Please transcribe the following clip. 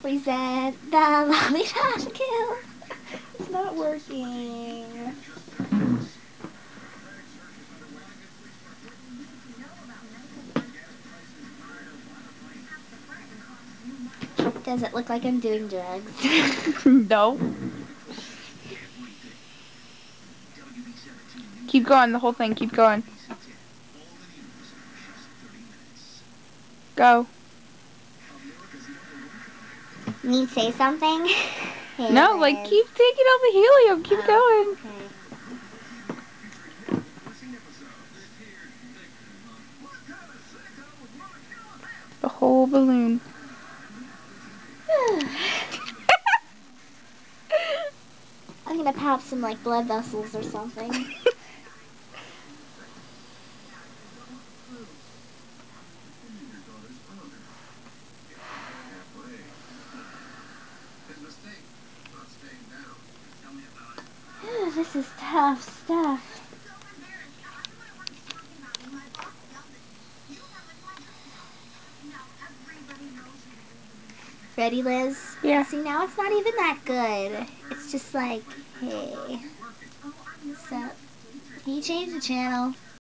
Present the lollipop kill. It's not working. Does it look like I'm doing drugs? No. Keep going, the whole thing, keep going. Go. You mean say something? Hey, No, like, Liz. keep taking out the helium, keep going. Okay. The whole balloon. I'm gonna pop some like blood vessels or something. This is tough stuff. Ready, Liz? Yeah. See, now it's not even that good. It's just like, hey, what's up? Can you change the channel?